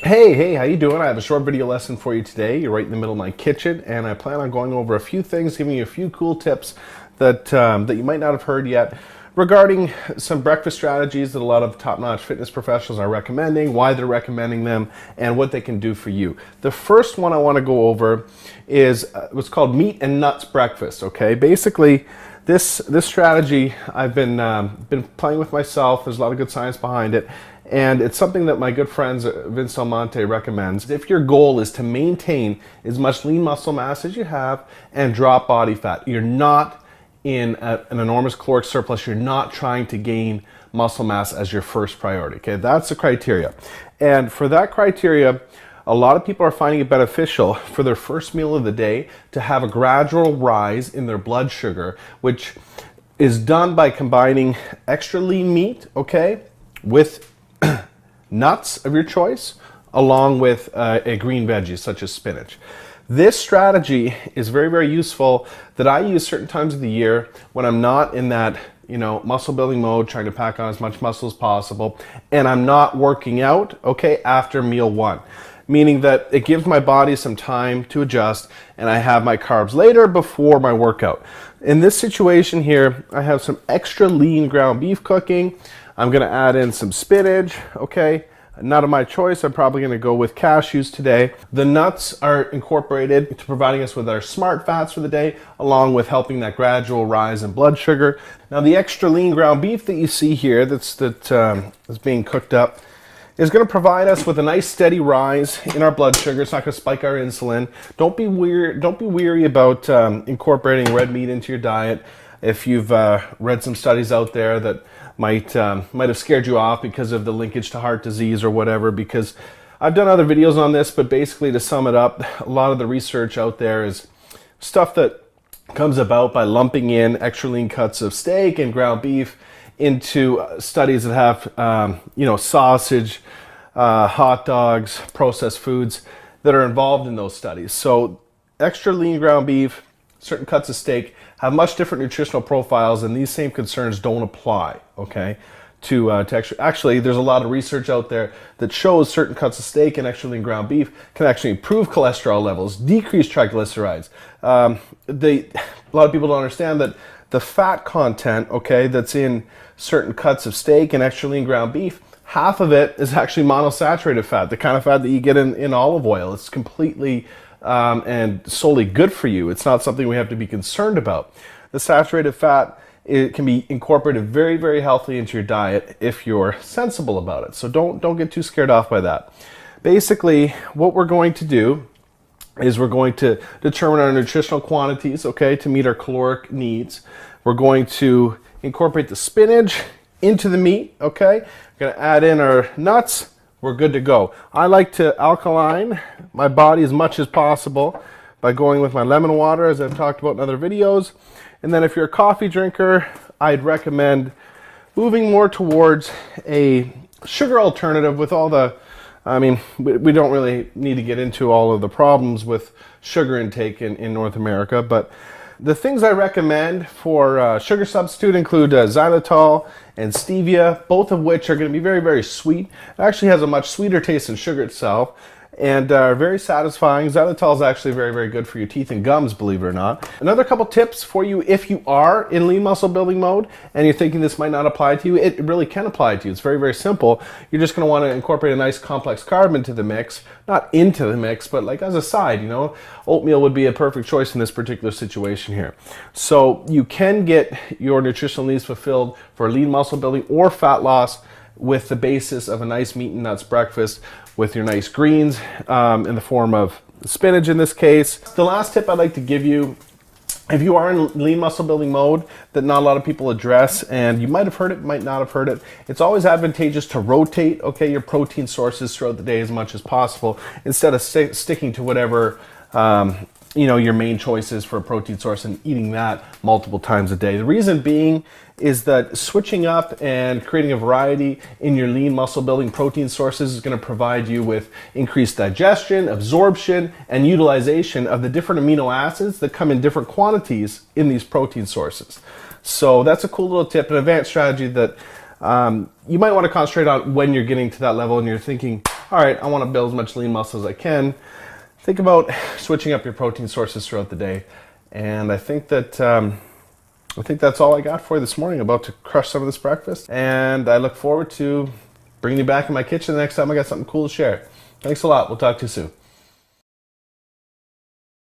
Hey, how you doing? I have a short video lesson for you today. You're right in the middle of my kitchen, and I plan on going over a few things, giving you a few cool tips that you might not have heard yet regarding some breakfast strategies that a lot of top-notch fitness professionals are recommending, why they're recommending them, and what they can do for you. The first one I want to go over is what's called meat and nuts breakfast. Okay, basically, this strategy I've been playing with myself. There's a lot of good science behind it. And it's something that my good friends Vince Del Monte recommends. If your goal is to maintain as much lean muscle mass as you have and drop body fat, you're not in an enormous caloric surplus, you're not trying to gain muscle mass as your first priority. Okay, that's the criteria. And for that criteria, a lot of people are finding it beneficial for their first meal of the day to have a gradual rise in their blood sugar, which is done by combining extra lean meat, okay, with nuts of your choice, along with a green veggie such as spinach. This strategy is very, very useful that I use certain times of the year when I'm not in that, muscle building mode, trying to pack on as much muscle as possible, and I'm not working out, okay, after meal one. Meaning that it gives my body some time to adjust and I have my carbs later before my workout. In this situation here, I have some extra lean ground beef cooking. I'm gonna add in some spinach, okay? Nut of my choice, I'm probably gonna go with cashews today. The nuts are incorporated to providing us with our smart fats for the day, along with helping that gradual rise in blood sugar. Now the extra lean ground beef that you see here that's being cooked up is gonna provide us with a nice steady rise in our blood sugar. It's not gonna spike our insulin. Don't be weary about incorporating red meat into your diet. If you've read some studies out there that might have scared you off because of the linkage to heart disease or whatever, because I've done other videos on this, but basically to sum it up, a lot of the research out there is stuff that comes about by lumping in extra lean cuts of steak and ground beef into studies that have, sausage, hot dogs, processed foods that are involved in those studies. So extra lean ground beef, certain cuts of steak have much different nutritional profiles, and these same concerns don't apply, okay, to actually, there's a lot of research out there that shows certain cuts of steak and extra lean ground beef can actually improve cholesterol levels, decrease triglycerides. A lot of people don't understand that the fat content, okay, that's in certain cuts of steak and extra lean ground beef, half of it is actually monosaturated fat, the kind of fat that you get in olive oil. It's completely and solely good for you. It's not something we have to be concerned about. The saturated fat, it can be incorporated very, very healthily into your diet if you're sensible about it. So don't get too scared off by that. Basically, what we're going to do is we're going to determine our nutritional quantities, okay, to meet our caloric needs. We're going to incorporate the spinach into the meat, okay? We're gonna add in our nuts. We're good to go. I like to alkaline my body as much as possible by going with my lemon water, as I've talked about in other videos. And then if you're a coffee drinker, I'd recommend moving more towards a sugar alternative with all the, we don't really need to get into all of the problems with sugar intake in North America, but the things I recommend for sugar substitute include xylitol and stevia, both of which are going to be very, very sweet. It actually has a much sweeter taste than sugar itself and are very satisfying. Xylitol is actually very, very good for your teeth and gums, believe it or not. Another couple tips for you if you are in lean muscle building mode and you're thinking this might not apply to you, it really can apply to you. It's very, very simple. You're just going to want to incorporate a nice complex carb into the mix, not into the mix, but like as a side, oatmeal would be a perfect choice in this particular situation here. So you can get your nutritional needs fulfilled for lean muscle building or fat loss with the basis of a nice meat and nuts breakfast with your nice greens in the form of spinach in this case. The last tip I'd like to give you, if you are in lean muscle building mode that not a lot of people address, and you might have heard it, might not have heard it, it's always advantageous to rotate, okay, your protein sources throughout the day as much as possible instead of sticking to whatever your main choice is for a protein source and eating that multiple times a day. The reason being is that switching up and creating a variety in your lean muscle building protein sources is going to provide you with increased digestion, absorption, and utilization of the different amino acids that come in different quantities in these protein sources. So that's a cool little tip, an advanced strategy that you might want to concentrate on when you're getting to that level and you're thinking, all right, I want to build as much lean muscle as I can. Think about switching up your protein sources throughout the day. And I think that's all I got for you this morning. About to crush some of this breakfast, and I look forward to bringing you back in my kitchen the next time I got something cool to share. Thanks a lot. We'll talk to you soon.